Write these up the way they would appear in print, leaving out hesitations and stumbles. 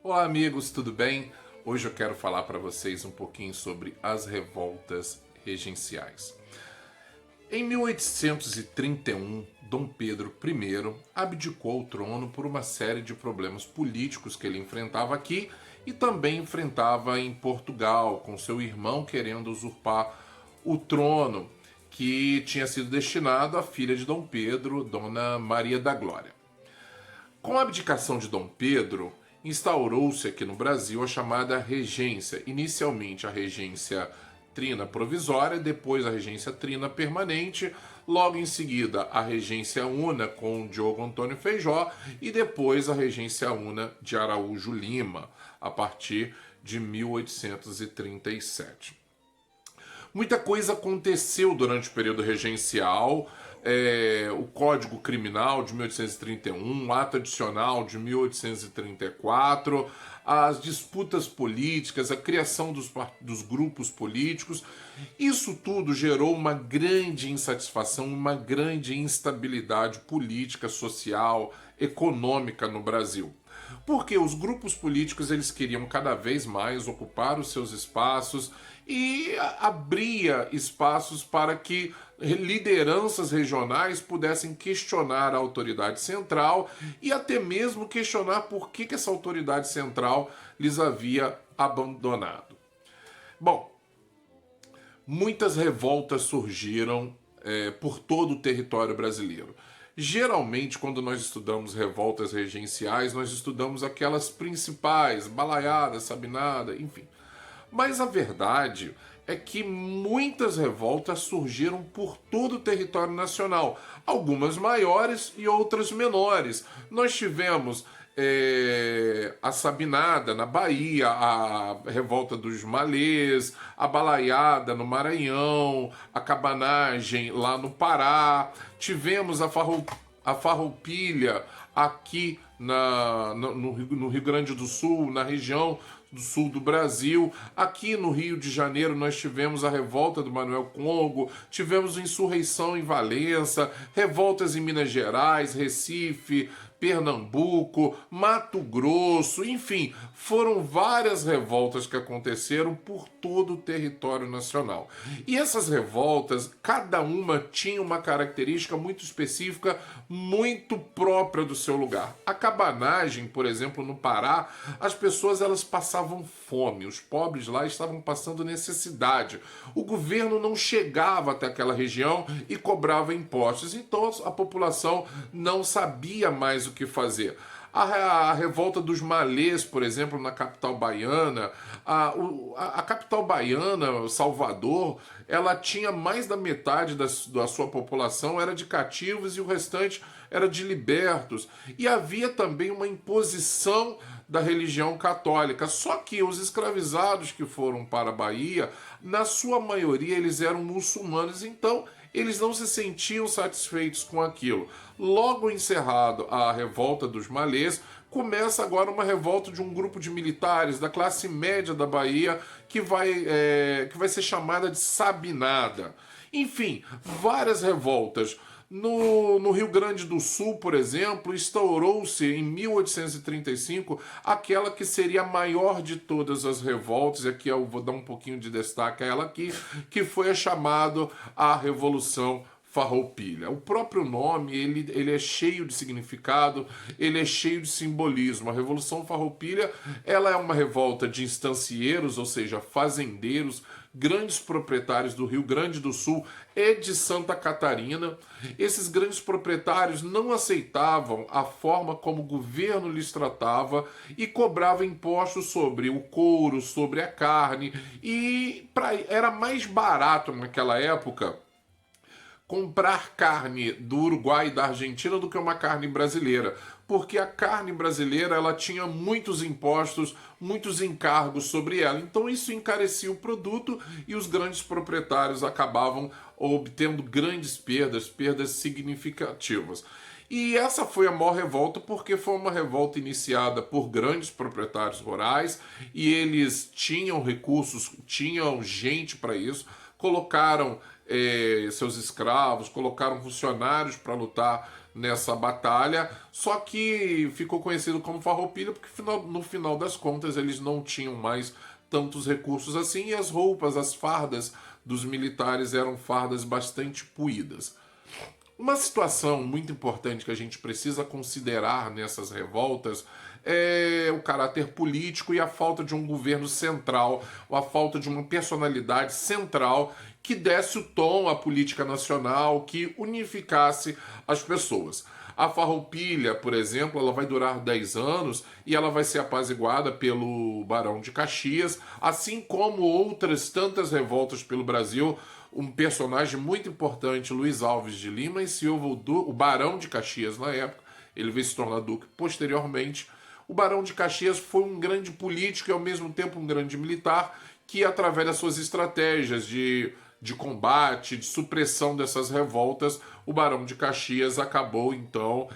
Olá amigos, tudo bem? Hoje eu quero falar para vocês um pouquinho sobre as revoltas regenciais. Em 1831, Dom Pedro I abdicou o trono por uma série de problemas políticos que ele enfrentava aqui e também enfrentava em Portugal, com seu irmão querendo usurpar o trono que tinha sido destinado à filha de Dom Pedro, Dona Maria da Glória. Com a abdicação de Dom Pedro, instaurou-se aqui no Brasil a chamada regência. Inicialmente a regência trina provisória, depois a regência trina permanente, logo em seguida a regência una com Diogo Antônio Feijó e depois a regência una de Araújo Lima, a partir de 1837. Muita coisa aconteceu durante o período regencial. O Código Criminal de 1831, o Ato Adicional de 1834, as disputas políticas, a criação dos grupos políticos. Isso tudo gerou uma grande insatisfação, uma grande instabilidade política, social, econômica no Brasil. Porque os grupos políticos eles queriam cada vez mais ocupar os seus espaços e abria espaços para que lideranças regionais pudessem questionar a autoridade central e até mesmo questionar por que essa autoridade central lhes havia abandonado. Bom, muitas revoltas surgiram por todo o território brasileiro. Geralmente, quando nós estudamos revoltas regenciais, nós estudamos aquelas principais, Balaiada, Sabinada, enfim. Mas a verdade é que muitas revoltas surgiram por todo o território nacional, algumas maiores e outras menores. Nós tivemos a Sabinada na Bahia, a revolta dos Malês, a Balaiada no Maranhão, a Cabanagem lá no Pará, tivemos a Farroupilha aqui no Rio Grande do Sul, na região do sul do Brasil. Aqui no Rio de Janeiro nós tivemos a revolta do Manuel Congo, tivemos a insurreição em Valença, revoltas em Minas Gerais, Recife, Pernambuco, Mato Grosso, enfim, foram várias revoltas que aconteceram por todo o território nacional. E essas revoltas, cada uma tinha uma característica muito específica, muito própria do seu lugar. A cabanagem, por exemplo, no Pará, as pessoas elas passavam fome, os pobres lá estavam passando necessidade. O governo não chegava até aquela região e cobrava impostos, então a população não sabia mais o que fazer. A revolta dos Malês, por exemplo, na capital baiana, a capital baiana, Salvador, ela tinha mais da metade da sua população era de cativos e o restante era de libertos. E havia também uma imposição da religião católica. Só que os escravizados que foram para a Bahia, na sua maioria, eles eram muçulmanos, então eles não se sentiam satisfeitos com aquilo. Logo encerrado a revolta dos Malês, começa agora uma revolta de um grupo de militares da classe média da Bahia que vai ser chamada de Sabinada. Enfim, várias revoltas. No Rio Grande do Sul, por exemplo, instaurou-se em 1835 aquela que seria a maior de todas as revoltas, e aqui eu vou dar um pouquinho de destaque a ela aqui, que foi a chamada a Revolução Farroupilha. O próprio nome, ele é cheio de significado, ele é cheio de simbolismo. A Revolução Farroupilha, ela é uma revolta de estancieiros, ou seja, fazendeiros, grandes proprietários do Rio Grande do Sul e de Santa Catarina. Esses grandes proprietários não aceitavam a forma como o governo lhes tratava e cobrava impostos sobre o couro, sobre a carne, e era mais barato naquela época comprar carne do Uruguai e da Argentina do que uma carne brasileira, porque a carne brasileira ela tinha muitos impostos, muitos encargos sobre ela, então isso encarecia o produto e os grandes proprietários acabavam obtendo grandes perdas significativas. E essa foi a maior revolta porque foi uma revolta iniciada por grandes proprietários rurais e eles tinham recursos, tinham gente para isso, colocaram seus escravos, colocaram funcionários para lutar nessa batalha, só que ficou conhecido como Farroupilha porque no final das contas eles não tinham mais tantos recursos assim e as roupas, as fardas dos militares eram fardas bastante puídas. Uma situação muito importante que a gente precisa considerar nessas revoltas é o caráter político e a falta de um governo central, ou a falta de uma personalidade central que desse o tom à política nacional, que unificasse as pessoas. A Farroupilha, por exemplo, ela vai durar 10 anos e ela vai ser apaziguada pelo Barão de Caxias, assim como outras tantas revoltas pelo Brasil. Um personagem muito importante, Luiz Alves de Lima e Silva, o Barão de Caxias na época, ele veio se tornar duque posteriormente. O Barão de Caxias foi um grande político e ao mesmo tempo um grande militar que, através das suas estratégias de combate, de supressão dessas revoltas, o Barão de Caxias acabou então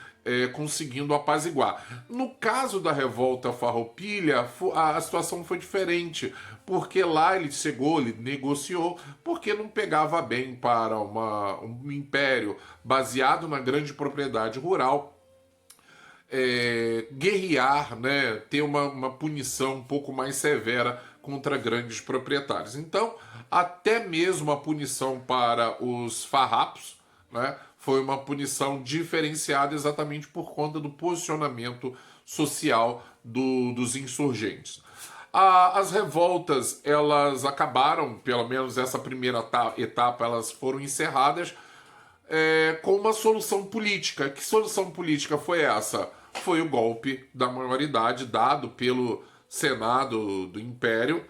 conseguindo apaziguar. No caso da revolta Farroupilha, a situação foi diferente, porque lá ele chegou, ele negociou, porque não pegava bem para um império baseado na grande propriedade rural guerrear, né, ter uma punição um pouco mais severa contra grandes proprietários. Então, até mesmo a punição para os farrapos, né, foi uma punição diferenciada exatamente por conta do posicionamento social dos insurgentes. As revoltas, elas acabaram, pelo menos essa primeira etapa, elas foram encerradas com uma solução política. Que solução política foi essa? Foi o golpe da maioridade dado pelo Senado do Império.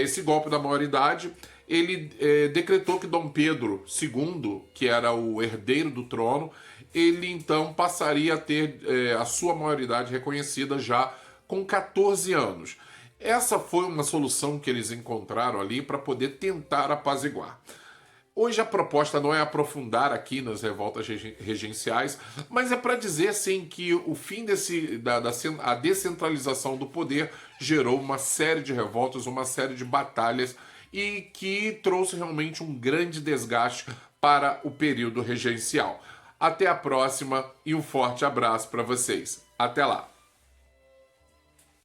Esse golpe da maioridade, ele decretou que Dom Pedro II, que era o herdeiro do trono, ele então passaria a ter a sua maioridade reconhecida já com 14 anos. Essa foi uma solução que eles encontraram ali para poder tentar apaziguar. Hoje a proposta não é aprofundar aqui nas revoltas regenciais, mas é para dizer sim que o fim a descentralização do poder gerou uma série de revoltas, uma série de batalhas e que trouxe realmente um grande desgaste para o período regencial. Até a próxima e um forte abraço para vocês. Até lá!